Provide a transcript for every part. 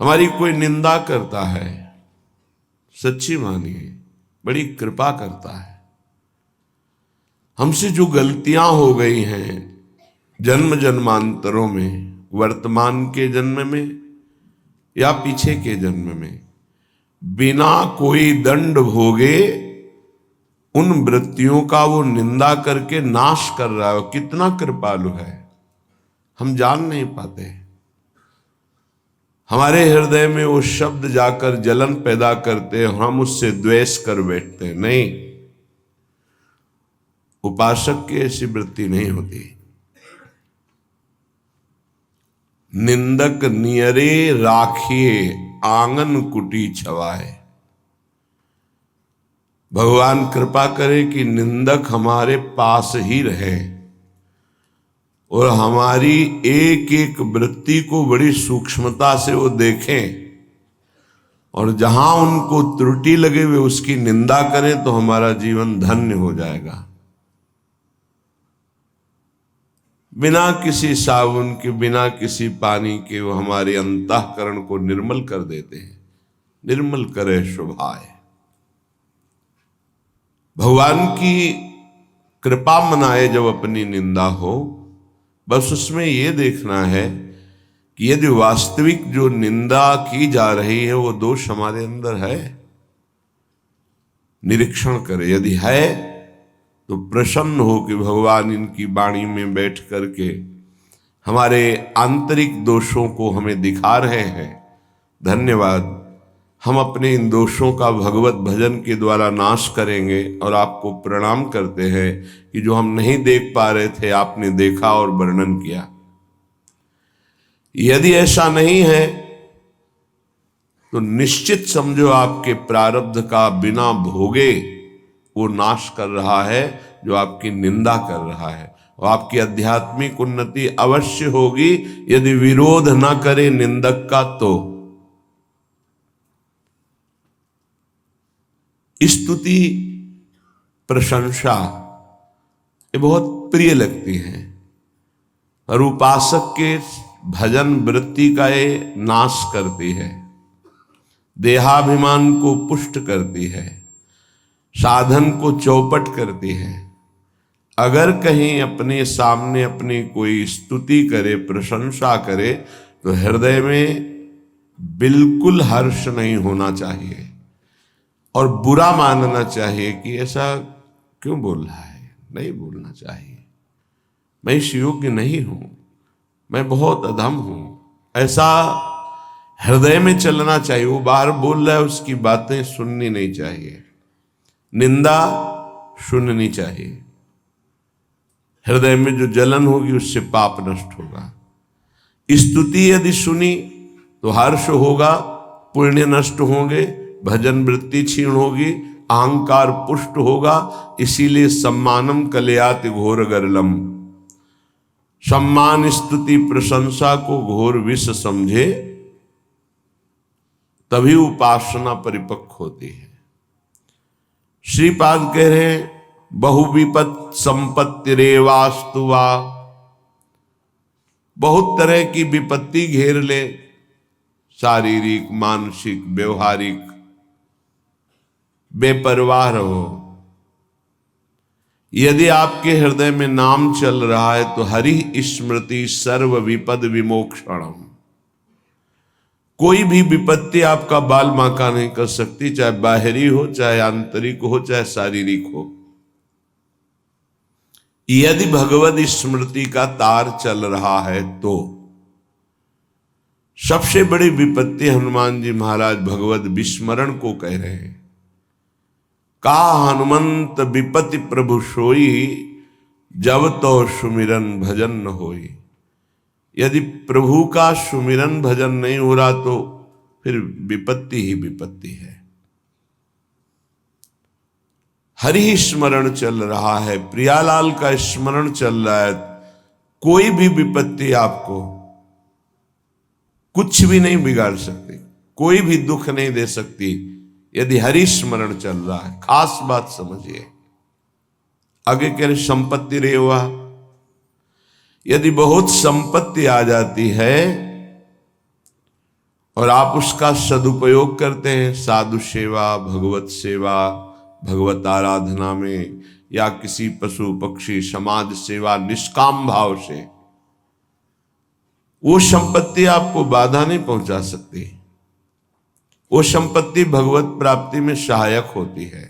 हमारी कोई निंदा करता है, सच्ची मानिए बड़ी कृपा करता है। हमसे जो गलतियां हो गई हैं जन्म जन्मांतरों में, वर्तमान के जन्म में या पीछे के जन्म में, बिना कोई दंड भोगे उन वृत्तियों का वो निंदा करके नाश कर रहा है। कितना कृपालु है, हम जान नहीं पाते। हमारे हृदय में वो शब्द जाकर जलन पैदा करते हैं, हम उससे द्वेष कर बैठते हैं। नहीं, उपासक की ऐसी वृत्ति नहीं होती। निंदक नियरे राखिए आंगन कुटी छवाए। भगवान कृपा करे कि निंदक हमारे पास ही रहे और हमारी एक एक वृत्ति को बड़ी सूक्ष्मता से वो देखें, और जहां उनको त्रुटि लगे वे उसकी निंदा करें, तो हमारा जीवन धन्य हो जाएगा। बिना किसी साबुन के, बिना किसी पानी के वो हमारे अंतःकरण को निर्मल कर देते हैं। निर्मल करे शुभाए। भगवान की कृपा मनाए जब अपनी निंदा हो, बस उसमें यह देखना है कि यदि वास्तविक जो निंदा की जा रही है वो दोष हमारे अंदर है, निरीक्षण करे। यदि है तो प्रसन्न हो कि भगवान इनकी वाणी में बैठ करके हमारे आंतरिक दोषों को हमें दिखा रहे हैं। धन्यवाद, हम अपने इन दोषों का भगवत भजन के द्वारा नाश करेंगे और आपको प्रणाम करते हैं कि जो हम नहीं देख पा रहे थे आपने देखा और वर्णन किया। यदि ऐसा नहीं है तो निश्चित समझो आपके प्रारब्ध का बिना भोगे वो नाश कर रहा है जो आपकी निंदा कर रहा है। और आपकी आध्यात्मिक उन्नति अवश्य होगी यदि विरोध ना करे निंदक का। तो स्तुति प्रशंसा ये बहुत प्रिय लगती है, और उपासक के भजन वृत्ति का ये नाश करती है, देहाभिमान को पुष्ट करती है, साधन को चौपट करती है। अगर कहीं अपने सामने अपनी कोई स्तुति करे, प्रशंसा करे, तो हृदय में बिल्कुल हर्ष नहीं होना चाहिए और बुरा मानना चाहिए कि ऐसा क्यों बोल रहा है। नहीं बोलना चाहिए, मैं इस योग्य नहीं हूं, मैं बहुत अधम हूं, ऐसा हृदय में चलना चाहिए। वो बाहर बोल रहा है उसकी बातें सुननी नहीं चाहिए, निंदा सुननी चाहिए। हृदय में जो जलन होगी उससे पाप नष्ट होगा। स्तुति यदि सुनी तो हर्ष होगा, पुण्य नष्ट होंगे, भजन वृत्ति क्षीण होगी, अहंकार पुष्ट होगा। इसीलिए सम्मानम कलयाति घोर गरलम, सम्मान स्तुति प्रशंसा को घोर विष समझे, तभी उपासना परिपक्व होती है। श्रीपाद कह रहे हैं बहुविपत संपत्ति रेवास्तुवा। बहुत तरह की विपत्ति घेर ले, शारीरिक, मानसिक, व्यवहारिक, बेपरवाह रहो। यदि आपके हृदय में नाम चल रहा है तो हरि स्मृति सर्व विपद विमोक्षणम। कोई भी विपत्ति आपका बाल बांका नहीं कर सकती, चाहे बाहरी हो, चाहे आंतरिक हो, चाहे शारीरिक हो। यदि भगवत स्मृति का तार चल रहा है तो सबसे बड़ी विपत्ति हनुमान जी महाराज भगवत विस्मरण को कह रहे हैं। का हनुमंत विपत्ति प्रभु सोई, जब तो सुमिरन भजन न होई। यदि प्रभु का सुमिरन भजन नहीं हो रहा तो फिर विपत्ति ही विपत्ति है। हरि स्मरण चल रहा है, प्रियालाल का स्मरण चल रहा है, कोई भी विपत्ति आपको कुछ भी नहीं बिगाड़ सकती, कोई भी दुख नहीं दे सकती यदि हरि स्मरण चल रहा है। खास बात समझिए। आगे कह रहे संपत्ति रेवा। यदि बहुत संपत्ति आ जाती है और आप उसका सदुपयोग करते हैं साधु सेवा, भगवत सेवा, भगवत आराधना में, या किसी पशु पक्षी समाज सेवा निष्काम भाव से, वो संपत्ति आपको बाधा नहीं पहुंचा सकती। वो संपत्ति भगवत प्राप्ति में सहायक होती है।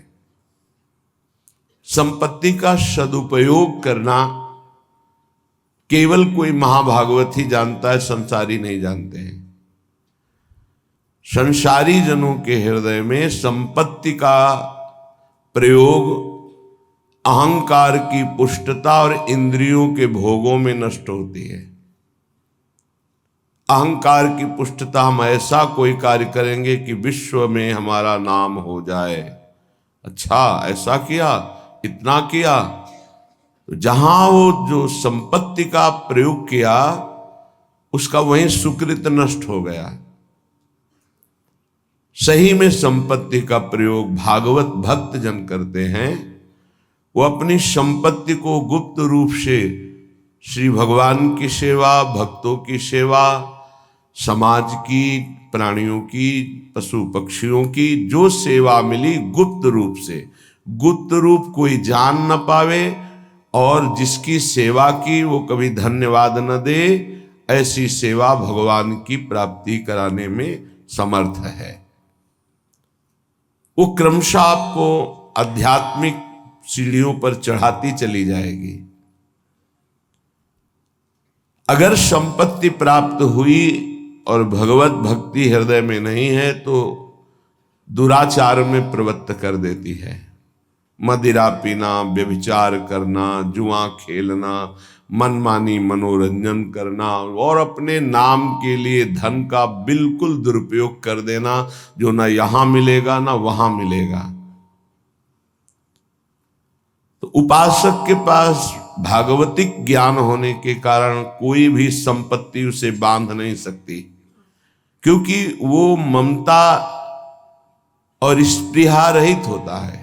संपत्ति का सदुपयोग करना केवल कोई महाभागवत ही जानता है, संसारी नहीं जानते हैं। संसारी जनों के हृदय में संपत्ति का प्रयोग अहंकार की पुष्टता और इंद्रियों के भोगों में नष्ट होती है। अहंकार की पुष्टता, हम ऐसा कोई कार्य करेंगे कि विश्व में हमारा नाम हो जाए, अच्छा ऐसा किया, इतना किया। तो जहां वो जो संपत्ति का प्रयोग किया उसका वहीं सुकृत नष्ट हो गया। सही में संपत्ति का प्रयोग भागवत भक्त जन करते हैं, वो अपनी संपत्ति को गुप्त रूप से श्री भगवान की सेवा, भक्तों की सेवा, समाज की, प्राणियों की, पशु पक्षियों की जो सेवा मिली गुप्त रूप से, गुप्त रूप कोई जान न पावे, और जिसकी सेवा की वो कभी धन्यवाद न दे, ऐसी सेवा भगवान की प्राप्ति कराने में समर्थ है। वो क्रमशः आपको आध्यात्मिक सीढ़ियों पर चढ़ाती चली जाएगी। अगर संपत्ति प्राप्त हुई और भगवत भक्ति हृदय में नहीं है तो दुराचार में प्रवृत्त कर देती है। मदिरा पीना, व्यभिचार करना, जुआ खेलना, मनमानी मनोरंजन करना, और अपने नाम के लिए धन का बिल्कुल दुरुपयोग कर देना, जो ना यहां मिलेगा ना वहां मिलेगा। तो उपासक के पास भागवतिक ज्ञान होने के कारण कोई भी संपत्ति उसे बांध नहीं सकती, क्योंकि वो ममता और स्पृहा रहित होता है।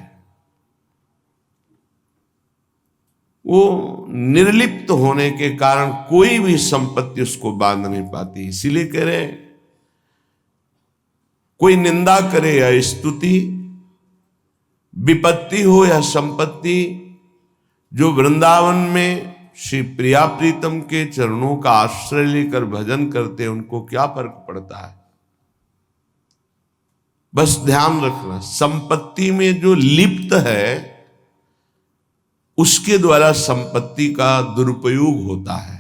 वो निर्लिप्त होने के कारण कोई भी संपत्ति उसको बांध नहीं पाती। इसीलिए कह रहे, कोई निंदा करे या स्तुति, विपत्ति हो या संपत्ति, जो वृंदावन में श्री प्रिया प्रीतम के चरणों का आश्रय लेकर भजन करते हैं, उनको क्या फर्क पड़ता है। बस ध्यान रखना, संपत्ति में जो लिप्त है उसके द्वारा संपत्ति का दुरुपयोग होता है।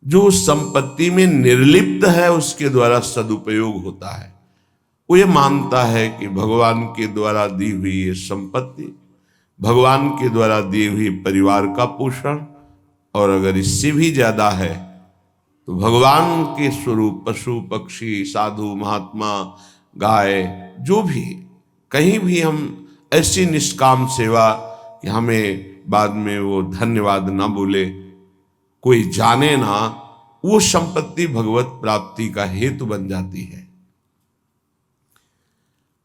जो संपत्ति में निर्लिप्त है उसके द्वारा सदुपयोग होता है। वो ये मानता है कि भगवान के द्वारा दी हुई ये संपत्ति, भगवान के द्वारा दी हुई परिवार का पोषण, और अगर इससे भी ज्यादा है तो भगवान के स्वरूप पशु पक्षी, साधु महात्मा, गाय, जो भी, कहीं भी हम ऐसी निष्काम सेवा कि हमें बाद में वो धन्यवाद ना बोले, कोई जाने ना, वो संपत्ति भगवत प्राप्ति का हेतु बन जाती है।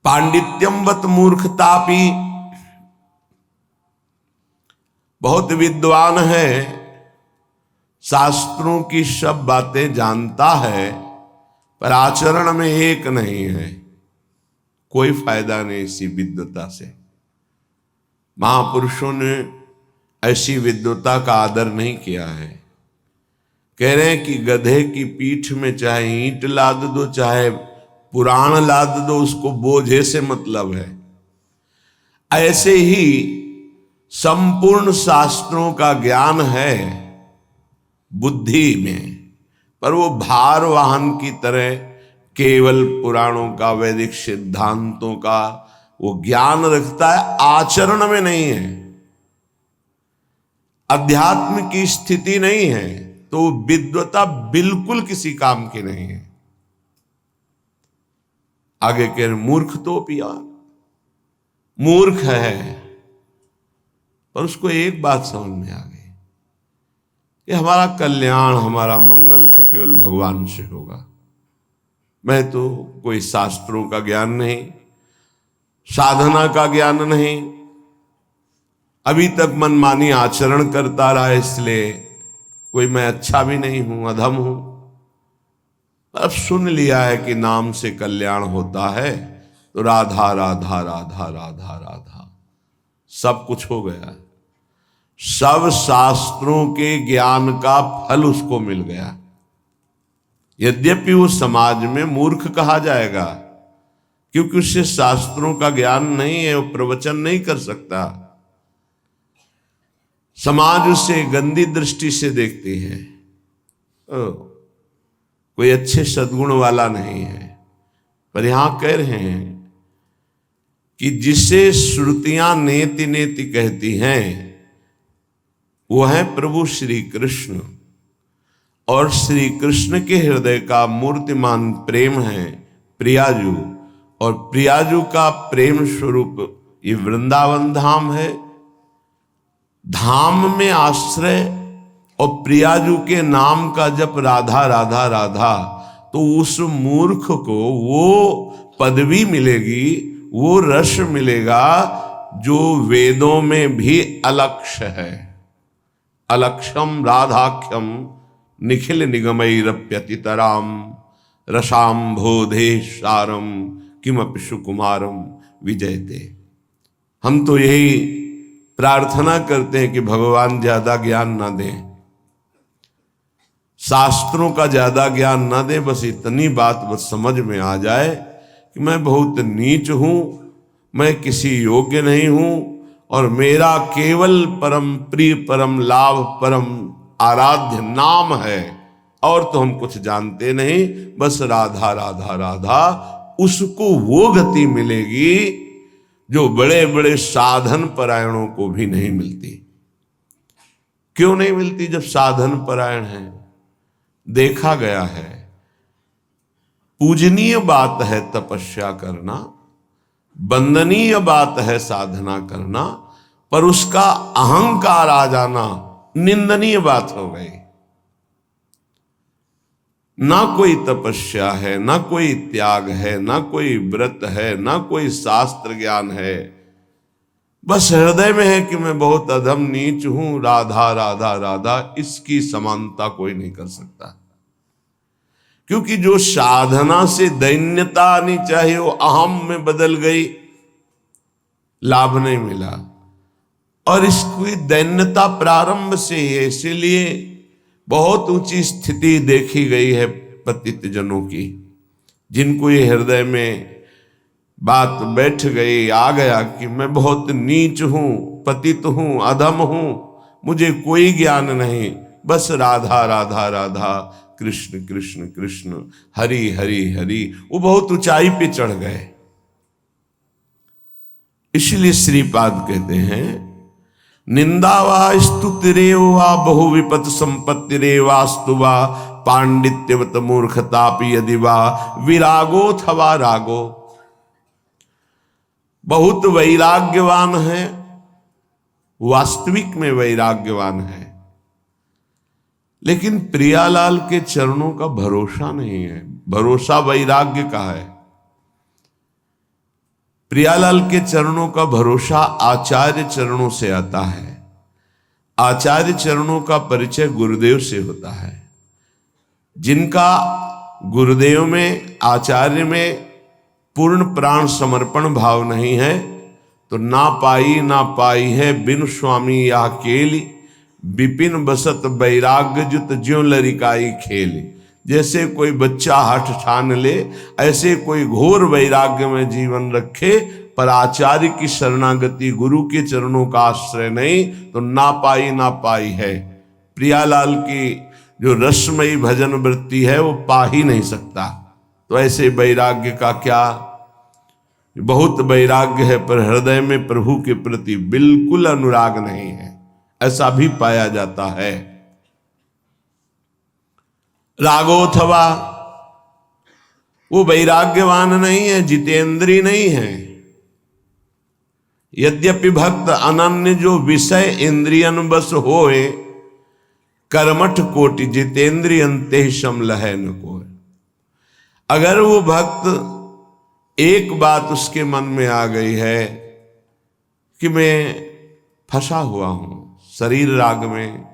पांडित्यमवत मूर्खतापि, बहुत विद्वान है, शास्त्रों की सब बातें जानता है, पर आचरण में एक नहीं है। कोई फायदा नहीं इसी विद्वता से। महापुरुषों ने ऐसी विद्वता का आदर नहीं किया है। कह रहे हैं कि गधे की पीठ में चाहे ईंट लाद दो, चाहे पुराण लाद दो, उसको बोझे से मतलब है। ऐसे ही संपूर्ण शास्त्रों का ज्ञान है बुद्धि में, पर वो भार वाहन की तरह केवल पुराणों का, वैदिक सिद्धांतों का वो ज्ञान रखता है, आचरण में नहीं है, अध्यात्म की स्थिति नहीं है, तो विद्वता बिल्कुल किसी काम की नहीं है। आगे कह रहे मूर्ख तो पिया, मूर्ख है, पर उसको एक बात समझ में आ गई कि हमारा कल्याण, हमारा मंगल तो केवल भगवान से होगा। मैं तो कोई शास्त्रों का ज्ञान नहीं, साधना का ज्ञान नहीं, अभी तक मनमानी आचरण करता रहा, इसलिए कोई मैं अच्छा भी नहीं हूं, अधम हूं। सुन लिया है कि नाम से कल्याण होता है, तो राधा राधा राधा राधा राधा सब कुछ हो गया। सब शास्त्रों के ज्ञान का फल उसको मिल गया। यद्यपि वो समाज में मूर्ख कहा जाएगा, क्योंकि उससे शास्त्रों का ज्ञान नहीं है, वो प्रवचन नहीं कर सकता। समाज उसे गंदी दृष्टि से देखती है, कोई अच्छे सद्गुण वाला नहीं है। पर यहां कह रहे हैं कि जिसे श्रुतियां नेति नेति कहती हैं वो है प्रभु श्री कृष्ण, और श्री कृष्ण के हृदय का मूर्तिमान प्रेम है प्रियाजू, और प्रियाजू का प्रेम स्वरूप ये वृंदावन धाम है। धाम में आश्रय और प्रियाजू के नाम का जप राधा राधा राधा, तो उस मूर्ख को वो पदवी मिलेगी, वो रस मिलेगा जो वेदों में भी अलक्ष्य है। अलक्षम राधाख्यम निखिल निगमैरप्यतितराम रसाम्भोधेशारम किमपि सुकुमारम विजयते। हम तो यही प्रार्थना करते हैं कि भगवान ज्यादा ज्ञान ना दें, शास्त्रों का ज्यादा ज्ञान ना दें, बस इतनी बात बस समझ में आ जाए कि मैं बहुत नीच हूं, मैं किसी योग्य नहीं हूं, और मेरा केवल परम प्रिय परम लाभ परम आराध्य नाम है, और तो हम कुछ जानते नहीं, बस राधा राधा राधा। उसको वो गति मिलेगी जो बड़े बड़े साधन परायणों को भी नहीं मिलती। क्यों नहीं मिलती? जब साधन परायण है, देखा गया है पूजनीय बात है तपस्या करना, वंदनीय बात है साधना करना, पर उसका अहंकार आ जाना निंदनीय बात हो गई। ना कोई तपस्या है, ना कोई त्याग है, ना कोई व्रत है, ना कोई शास्त्र ज्ञान है, बस हृदय में है कि मैं बहुत अधम नीच हूं, राधा राधा राधा। इसकी समानता कोई नहीं कर सकता, क्योंकि जो साधना से दैन्यता आनी चाहिए वो अहम में बदल गई, लाभ नहीं मिला। और इसकी दैन्यता प्रारंभ से ही है, इसीलिए बहुत ऊंची स्थिति देखी गई है पतित जनों की, जिनको ये हृदय में बात बैठ गई, आ गया कि मैं बहुत नीच हूं, पतित हूं, अधम हूं, मुझे कोई ज्ञान नहीं, बस राधा राधा राधा, कृष्ण कृष्ण कृष्ण, हरि हरि हरि। वो बहुत ऊंचाई पे चढ़ गए। इसलिए श्रीपाद कहते हैं निंदा वा स्तुतिरेव वा बहु विपत संपत्तिरेवास्तु वा पांडित्यवत मूर्खतापि यदि वा विरागोथवा रागो। बहुत वैराग्यवान है, वास्तविक में वैराग्यवान है, लेकिन प्रियालाल के चरणों का भरोसा नहीं है। भरोसा वैराग्य का है। प्रियालाल के चरणों का भरोसा आचार्य चरणों से आता है। आचार्य चरणों का परिचय गुरुदेव से होता है। जिनका गुरुदेव में, आचार्य में पूर्ण प्राण समर्पण भाव नहीं है, तो ना पाई है बिन स्वामी या केली, विपिन बसत वैराग्य जुत ज्यों लरिकाई खेली। जैसे कोई बच्चा हठ ठान ले, ऐसे कोई घोर वैराग्य में जीवन रखे, पर आचार्य की शरणागति, गुरु के चरणों का आश्रय नहीं, तो ना पाई है। प्रियालाल की जो रसमयी भजन वृत्ति है वो पा ही नहीं सकता। तो ऐसे वैराग्य का क्या, बहुत वैराग्य है पर हृदय में प्रभु के प्रति बिल्कुल अनुराग नहीं है, ऐसा भी पाया जाता है। रागोथवा, वो वैराग्यवान नहीं है, जितेंद्रीय नहीं है। यद्यपि भक्त अनन्य जो विषय इंद्रियन बस होए, कर्मठ कोटि जितेंद्रियन ते समलह न कोय। अगर वो भक्त एक बात उसके मन में आ गई है कि मैं फंसा हुआ हूं शरीर राग में,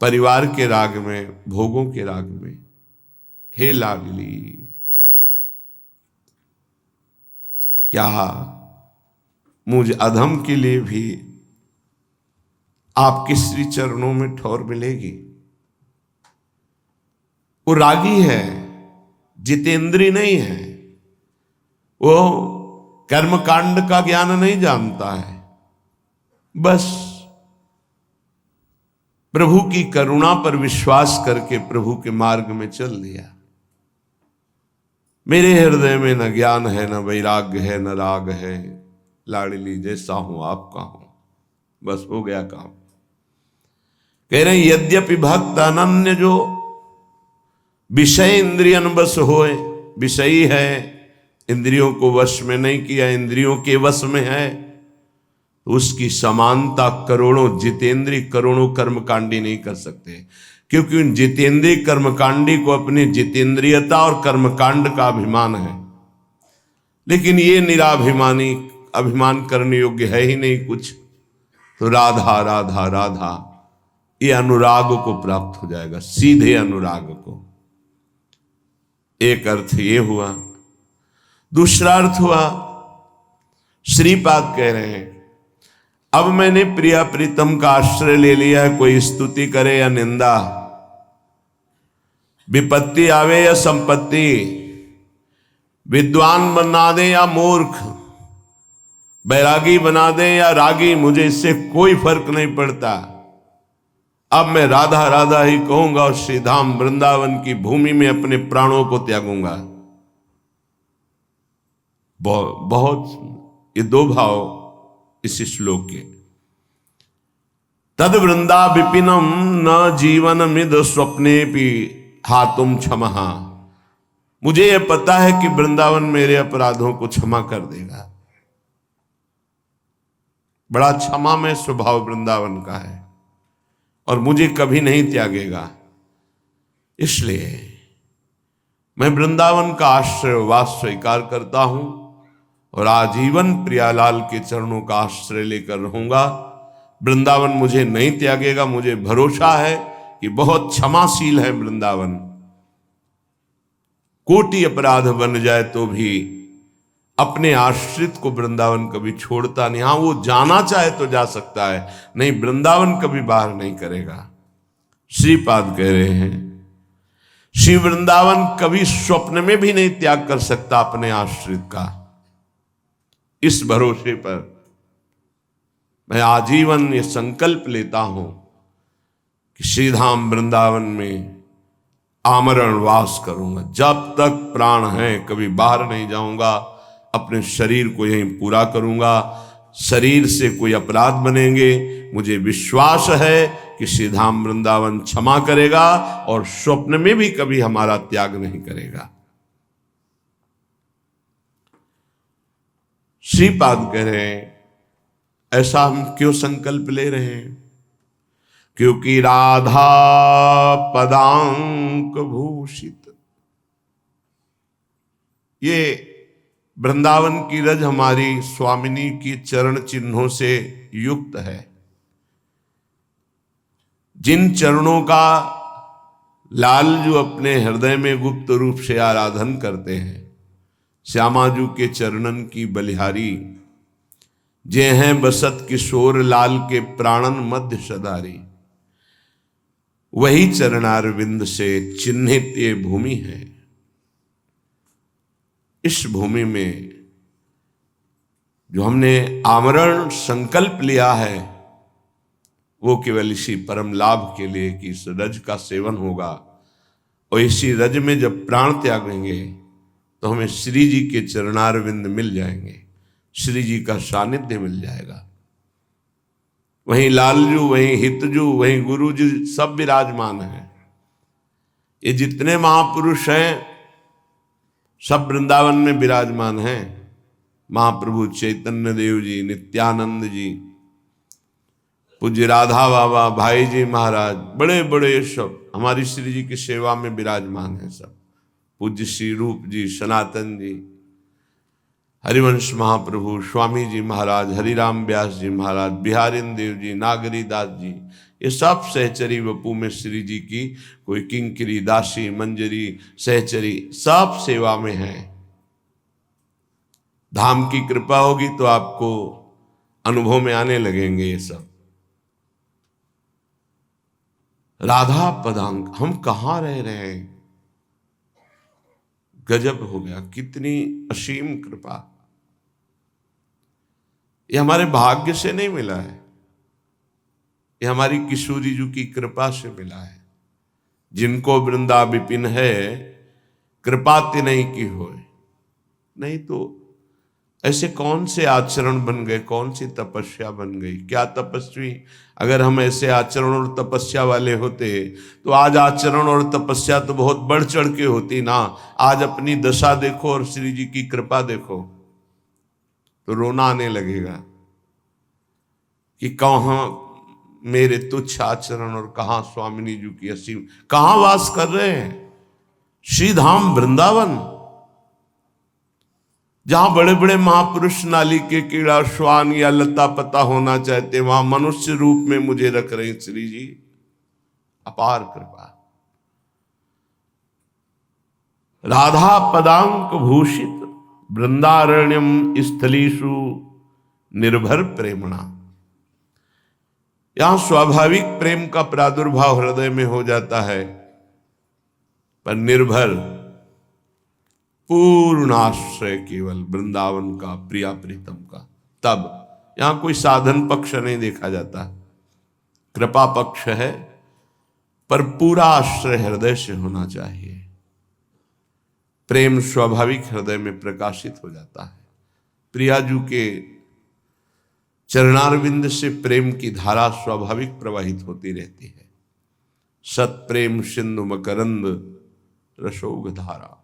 परिवार के राग में, भोगों के राग में, हे लाडली क्या मुझ अधम के लिए भी आपके श्री चरणों में ठौर मिलेगी? वो रागी है, जितेंद्री नहीं है, वो कर्मकांड का ज्ञान नहीं जानता है, बस प्रभु की करुणा पर विश्वास करके प्रभु के मार्ग में चल दिया। मेरे हृदय में न ज्ञान है, न वैराग्य है, न राग है, लाडली जैसा हूं आपका हूं, बस हो गया काम। कह रहे यद्यपि भक्त अनन्य जो विषय इंद्रियन बस होए, विषयी है, इंद्रियों को वश में नहीं किया, इंद्रियों के वश में है, उसकी समानता करोड़ों जितेंद्रीय करोड़ों कर्मकांडी नहीं कर सकते, क्योंकि उन जितेंद्रीय कर्मकांडी को अपनी जितेंद्रियता और कर्मकांड का अभिमान है। लेकिन ये निराभिमानी अभिमान करने योग्य है ही नहीं कुछ, तो राधा राधा राधा ये अनुराग को प्राप्त हो जाएगा, सीधे अनुराग को। एक अर्थ ये हुआ। दूसरा अर्थ हुआ, श्रीपाद कह रहे हैं अब मैंने प्रिया प्रीतम का आश्रय ले लिया है, कोई स्तुति करे या निंदा, विपत्ति आवे या संपत्ति, विद्वान बना दे या मूर्ख, बैरागी बना दे या रागी, मुझे इससे कोई फर्क नहीं पड़ता। अब मैं राधा राधा ही कहूंगा और श्री धाम वृंदावन की भूमि में अपने प्राणों को त्यागूंगा। बहुत ये दो भाव इस श्लोक के। तद वृंदा विपिनम न जीवन मिद स्वप्ने भी हातुम क्षमहा, मुझे यह पता है कि वृंदावन मेरे अपराधों को क्षमा कर देगा। बड़ा क्षमामय स्वभाव वृंदावन का है और मुझे कभी नहीं त्यागेगा। इसलिए मैं वृंदावन का आश्रय वास स्वीकार करता हूं और आजीवन प्रियालाल के चरणों का आश्रय लेकर रहूंगा। वृंदावन मुझे नहीं त्यागेगा, मुझे भरोसा है कि बहुत क्षमाशील है वृंदावन। कोटि अपराध बन जाए तो भी अपने आश्रित को वृंदावन कभी छोड़ता नहीं। हाँ, वो जाना चाहे तो जा सकता है, नहीं वृंदावन कभी बाहर नहीं करेगा। श्रीपाद कह रहे हैं श्री वृंदावन कभी स्वप्न में भी नहीं त्याग कर सकता अपने आश्रित का। इस भरोसे पर मैं आजीवन ये संकल्प लेता हूं कि श्रीधाम वृंदावन में आमरण वास करूंगा। जब तक प्राण है कभी बाहर नहीं जाऊंगा, अपने शरीर को यहीं पूरा करूंगा। शरीर से कोई अपराध बनेंगे, मुझे विश्वास है कि श्रीधाम वृंदावन क्षमा करेगा और स्वप्न में भी कभी हमारा त्याग नहीं करेगा। श्रीपाद कह रहे हैं ऐसा हम क्यों संकल्प ले रहे हैं? क्योंकि राधा पदांक भूषित, ये वृंदावन की रज हमारी स्वामिनी की चरण चिन्हों से युक्त है। जिन चरणों का लाल जो अपने हृदय में गुप्त रूप से आराधन करते हैं, श्यामाजू के चरणन की बलिहारी, जे हैं बसत किशोर लाल के प्राणन मध्य सदारी, वही चरणारविंद से चिन्हित ये भूमि है। इस भूमि में जो हमने आमरण संकल्प लिया है वो केवल इसी परम लाभ के लिए कि इस रज का सेवन होगा, और इसी रज में जब प्राण त्यागेंगे तो हमें श्री जी के चरणारविंद मिल जाएंगे, श्री जी का सानिध्य मिल जाएगा। वहीं लालजू, वहीं हितजू, वहीं गुरु जी सब विराजमान हैं। ये जितने महापुरुष हैं सब वृंदावन में विराजमान हैं। महाप्रभु चैतन्य देव जी, नित्यानंद जी, पूज्य राधा बाबा, भाई जी महाराज, बड़े बड़े सब हमारी श्री जी की सेवा में विराजमान हैं सब। पूज्य श्री रूप जी, सनातन जी, हरिवंश महाप्रभु, स्वामी जी महाराज, हरिराम व्यास जी महाराज, बिहारिन देव जी, नागरी दास जी, ये सब सहचरी वपू में श्री जी की कोई किंकरी, दासी, मंजरी, सहचरी सब सेवा में हैं। धाम की कृपा होगी तो आपको अनुभव में आने लगेंगे ये सब। राधा पदांक, हम कहां रह रहे हैं, गजब हो गया, कितनी असीम कृपा। ये हमारे भाग्य से नहीं मिला है, ये हमारी किशोरी जी की कृपा से मिला है। जिनको वृंदा विपिन है, कृपा तिन्हीं की होए। नहीं तो ऐसे कौन से आचरण बन गए, कौन सी तपस्या बन गई। क्या तपस्वी, अगर हम ऐसे आचरण और तपस्या वाले होते तो आज आचरण और तपस्या तो बहुत बढ़ चढ़ के होती ना। आज अपनी दशा देखो और श्री जी की कृपा देखो तो रोना आने लगेगा कि कहां मेरे तुच्छ आचरण और कहां स्वामिनी जी की असीम, कहां वास कर रहे हैं। श्री धाम वृंदावन, जहां बड़े बड़े महापुरुष नाली के कीड़ा श्वान या लता पता होना चाहते, वहां मनुष्य रूप में मुझे रख रहे श्री जी। अपार कृपा। राधा पदांक भूषित वृंदारण्यम स्थलीषु निर्भर प्रेमणा। यहां स्वाभाविक प्रेम का प्रादुर्भाव हृदय में हो जाता है, पर निर्भर पूर्ण आश्रय केवल वृंदावन का, प्रिया प्रीतम का। तब यहां कोई साधन पक्ष नहीं देखा जाता, कृपा पक्ष है, पर पूरा आश्रय हृदय से होना चाहिए। प्रेम स्वाभाविक हृदय में प्रकाशित हो जाता है। प्रियाजू के चरणारविंद से प्रेम की धारा स्वाभाविक प्रवाहित होती रहती है। सत प्रेम सिंधु मकरंद रसोग धारा,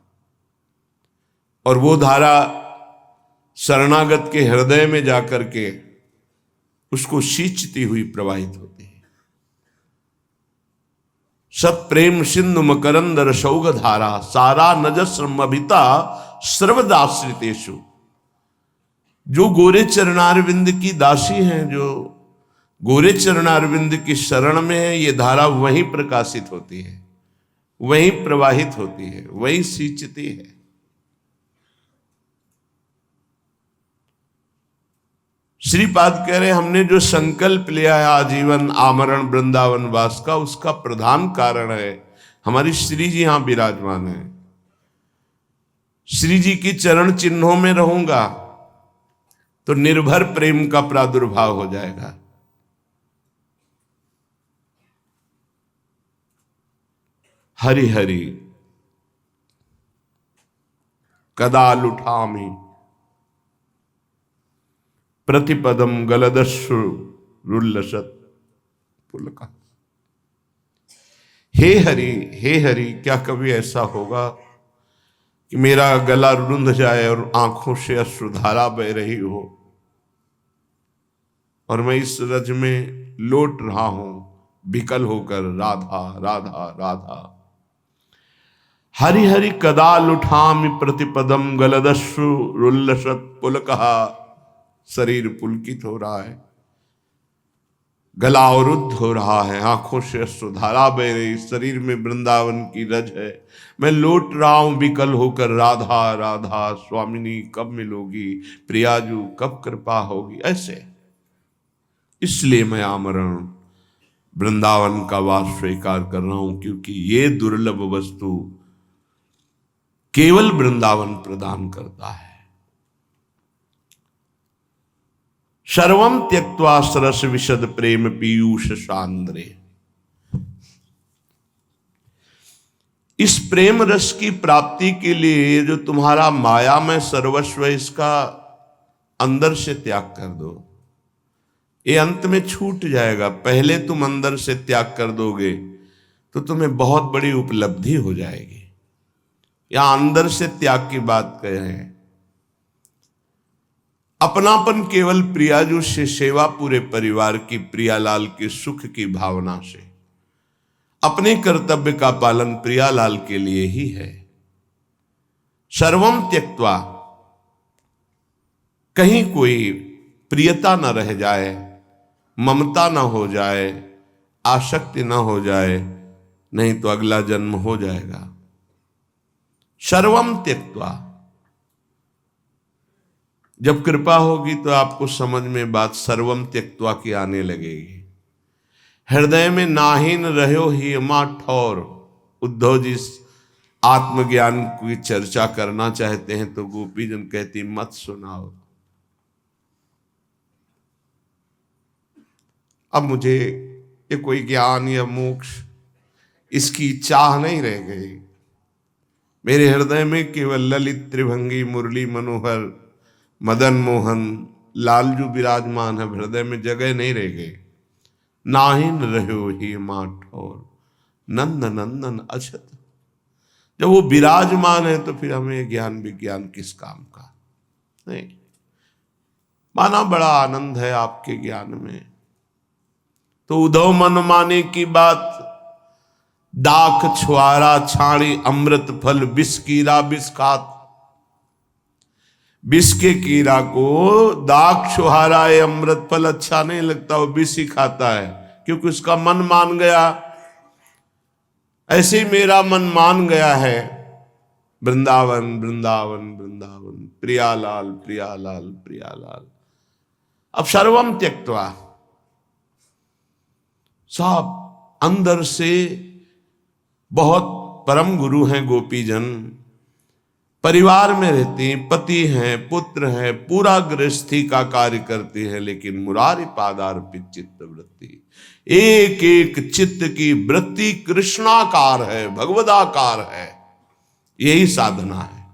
और वो धारा शरणागत के हृदय में जाकर के उसको सींचती हुई प्रवाहित होती है। सत प्रेम सिंधु मकरंद रसौग धारा, सारा नजस्रमभिता सर्वदाश्रितेषु। जो गोरे चरणारविंद की दासी हैं, जो गोरे चरणारविंद की शरण में है, ये धारा वहीं प्रकाशित होती है, वहीं प्रवाहित होती है, वहीं सींचती है। श्रीपाद कह रहे, हमने जो संकल्प लिया है आजीवन आमरण वृंदावन वास का, उसका प्रधान कारण है हमारी श्री जी यहां विराजमान है। श्री जी की चरण चिन्हों में रहूंगा तो निर्भर प्रेम का प्रादुर्भाव हो जाएगा। हरि हरि कदा लुठामि प्रतिपदम गलदस्रु रुल्लसत पुलका। हे हरि, क्या कभी ऐसा होगा कि मेरा गला रुंध जाए और आंखों से अश्रुधारा बह रही हो और मैं इस रज में लौट रहा हूं विकल होकर, राधा राधा राधा। हरि हरि कदा लुठामि प्रतिपदम गलदस्रु रुल्लसत पुलका। शरीर पुलकित हो रहा है, गला अवरुद्ध हो रहा है, आंखों से अश्रुधारा बह रही, शरीर में वृंदावन की रज है, मैं लौट रहा हूं विकल होकर, राधा राधा स्वामिनी कब मिलोगी, प्रियाजू कब कृपा होगी। ऐसे इसलिए मैं आमरण वृंदावन का वास स्वीकार कर रहा हूं, क्योंकि ये दुर्लभ वस्तु केवल वृंदावन प्रदान करता है। सर्वम त्यक्त्वा सरस विशद प्रेम पीयूष सांद्रे। इस प्रेम रस की प्राप्ति के लिए जो तुम्हारा माया में सर्वस्व है, इसका अंदर से त्याग कर दो। ये अंत में छूट जाएगा। पहले तुम अंदर से त्याग कर दोगे तो तुम्हें बहुत बड़ी उपलब्धि हो जाएगी। यहां अंदर से त्याग की बात कह रहे हैं। अपनापन केवल प्रियाजू से, सेवा पूरे परिवार की, प्रियालाल के सुख की भावना से, अपने कर्तव्य का पालन प्रियालाल के लिए ही है। सर्वम त्यक्त्वा, कहीं कोई प्रियता न रह जाए, ममता न हो जाए, आसक्ति न हो जाए, नहीं तो अगला जन्म हो जाएगा। सर्वम त्यक्त्वा, जब कृपा होगी तो आपको समझ में बात सर्वम त्यक्त्वा की आने लगेगी। हृदय में नाहीन रहो ही मा ठौर। उद्धव जी आत्मज्ञान की चर्चा करना चाहते हैं तो गोपीजन कहती मत सुनाओ। अब मुझे ये कोई ज्ञान या मोक्ष इसकी चाह नहीं रह गई। मेरे हृदय में केवल ललित त्रिभंगी मुरली मनोहर मदन मोहन लालजू विराजमान है, हृदय में जगह नहीं रह गई। नाहिन रहो ही माठ और नंद नंदन अछत। जब वो विराजमान है तो फिर हमें ज्ञान विज्ञान किस काम का। नहीं माना बड़ा आनंद है आपके ज्ञान में, तो उद्धव मनमाने की बात। दाख छुआरा छाणी अमृत फल विष कीरा विष खात। विष के कीड़ा को दाख छुहारा है, अमृत फल अच्छा नहीं लगता, वो विष ही खाता है क्योंकि उसका मन मान गया। ऐसे ही मेरा मन मान गया है वृंदावन वृंदावन वृंदावन, प्रियालाल प्रियालाल प्रियालाल। अब सर्वम त्यक्त्वा, सब अंदर से बहुत परम गुरु हैं गोपीजन, परिवार में रहते हैं, पति हैं, पुत्र हैं, पूरा गृहस्थी का कार्य करते हैं, लेकिन मुरारी पादार्पित चित्त वृत्ति, एक एक चित्त की वृत्ति कृष्णाकार है, भगवदाकार है। यही साधना है।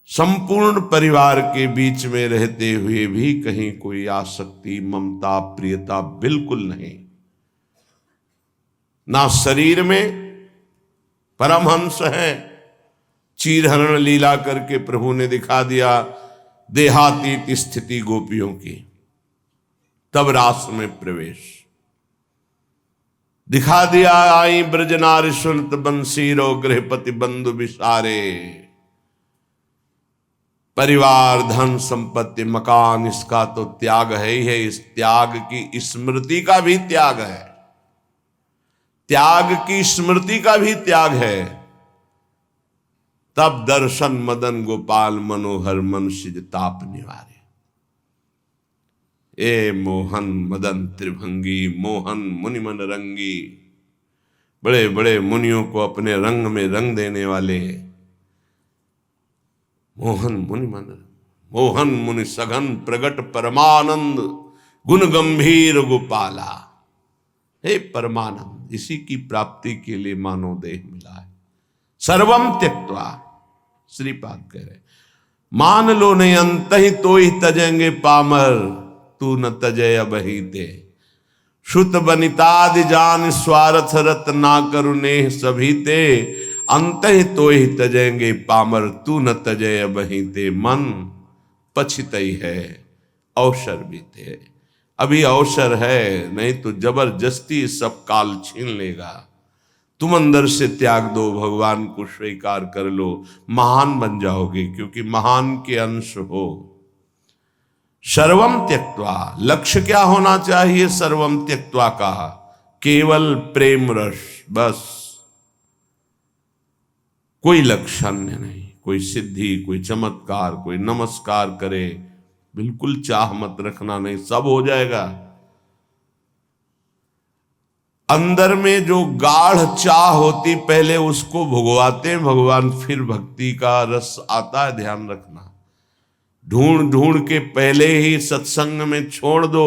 संपूर्ण परिवार के बीच में रहते हुए भी कहीं कोई आसक्ति ममता प्रियता बिल्कुल नहीं। ना शरीर में परमहंस है, चीरहरण लीला करके प्रभु ने दिखा दिया देहातीत स्थिति गोपियों की, तब रास में प्रवेश दिखा दिया। आई ब्रजनारी सुनत बंसीरो गृहपति बंधु विसारे। परिवार धन संपत्ति मकान इसका तो त्याग है ही है, इस त्याग की स्मृति का भी त्याग है, त्याग की स्मृति का भी त्याग है। तब दर्शन मदन गोपाल मनोहर मन सिज ताप निवारे। ए मोहन मदन त्रिभंगी मोहन मुनि मन रंगी। बड़े बड़े मुनियों को अपने रंग में रंग देने वाले मोहन मुनि मन, मोहन मुनि सघन प्रगट परमानंद गुण गंभीर गोपाला। हे परमानंद, इसी की प्राप्ति के लिए मानव देह मिला है। सर्वम त्यक्त्वा, श्रीपाद कह रहे मान लो नहीं अंत ही तो ही तजेंगे पामर, तू न तजय अबही दे। श्रुत बनितादि जान स्वार्थ रत ना करुणे सभी ते, अंत ही तो ही तजेंगे पामर, तू न तजय अबही दे। मन पछितई है अवसर बीते। अभी अवसर है, नहीं तो जबरदस्ती सब काल छीन लेगा। तुम अंदर से त्याग दो, भगवान को स्वीकार कर लो, महान बन जाओगे, क्योंकि महान के अंश हो। सर्वम त्यक्त्वा, लक्ष्य क्या होना चाहिए सर्वम त्यक्त्वा का? केवल प्रेम रस, बस। कोई लक्षण नहीं, कोई सिद्धि, कोई चमत्कार, कोई नमस्कार करे, बिल्कुल चाह मत रखना, नहीं सब हो जाएगा। अंदर में जो गाढ़ चाह होती पहले उसको भुगवाते हैं भगवान, फिर भक्ति का रस आता है, ध्यान रखना। ढूंढ ढूंढ के पहले ही सत्संग में छोड़ दो,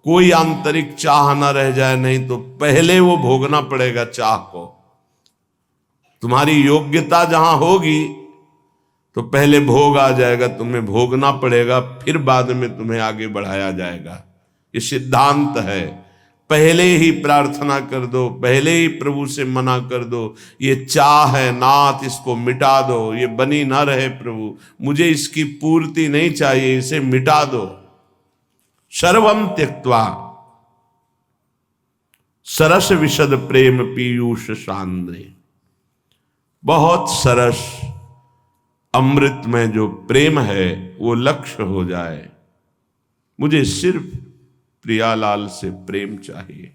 कोई आंतरिक चाह ना रह जाए, नहीं तो पहले वो भोगना पड़ेगा चाह को। तुम्हारी योग्यता जहां होगी तो पहले भोग आ जाएगा, तुम्हें भोगना पड़ेगा, फिर बाद में तुम्हें आगे बढ़ाया जाएगा। ये सिद्धांत है। पहले ही प्रार्थना कर दो, पहले ही प्रभु से मना कर दो, ये चाह है नाथ, इसको मिटा दो, ये बनी ना रहे प्रभु, मुझे इसकी पूर्ति नहीं चाहिए, इसे मिटा दो। सर्वम त्यक्त्वा सरस विशद प्रेम पीयूष सांद्रे। बहुत सरस अमृत में जो प्रेम है वो लक्ष्य हो जाए। मुझे सिर्फ प्रियालाल से प्रेम चाहिए।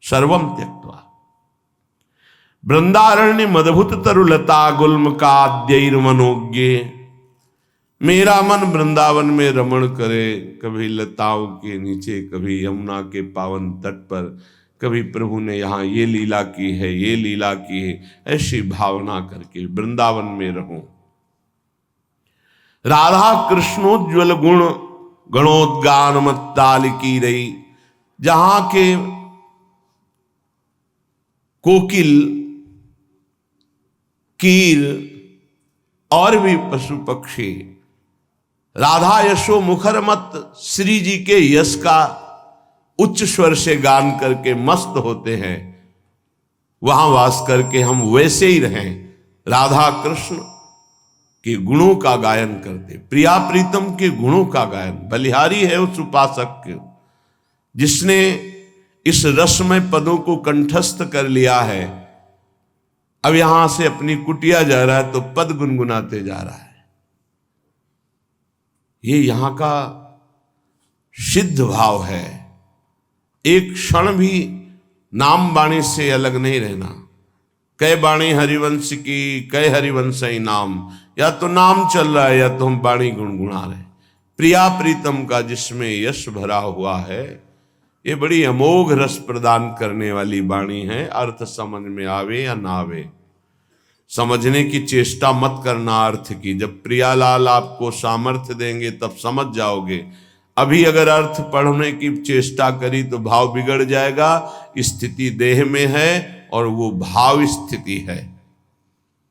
सर्वम त्यक्त्वा वृंदारण्य मदभुत तरुलता गुल्म का आद्यैर मनोज्ञे। मेरा मन वृंदावन में रमण करे, कभी लताओं के नीचे, कभी यमुना के पावन तट पर, कभी प्रभु ने यहाँ ये लीला की है, ये लीला की है, ऐसी भावना करके वृंदावन में रहूं। राधा कृष्णोज्ज्वल गुण गणोद्गान मत्ताल की रही, जहां के कोकिल, कीर और भी पशु पक्षी राधा यशो मुखर मत श्री जी के यश का उच्च स्वर से गान करके मस्त होते हैं, वहां वास करके हम वैसे ही रहें, राधा कृष्ण के गुणों का गायन करते, प्रिया प्रीतम के गुणों का गायन। बलिहारी है उस उपासक के जिसने इस रसमय पदों को कंठस्थ कर लिया है। अब यहां से अपनी कुटिया जा रहा है तो पद गुनगुनाते जा रहा है। ये यहां का सिद्ध भाव है। एक क्षण भी नाम बाणी से अलग नहीं रहना। कै बाणी हरिवंश की, कै हरिवंश ही नाम, या तो नाम चल रहा है या तो हम बाणी गुनगुना रहे। प्रिया प्रीतम का जिसमें यश भरा हुआ है, ये बड़ी अमोघ रस प्रदान करने वाली बाणी है। अर्थ समझ में आवे या ना आवे, समझने की चेष्टा मत करना अर्थ की। जब प्रियालाल आपको सामर्थ्य देंगे तब समझ जाओगे। अभी अगर अर्थ पढ़ने की चेष्टा करी तो भाव बिगड़ जाएगा। स्थिति देह में है और वो भाव स्थिति है।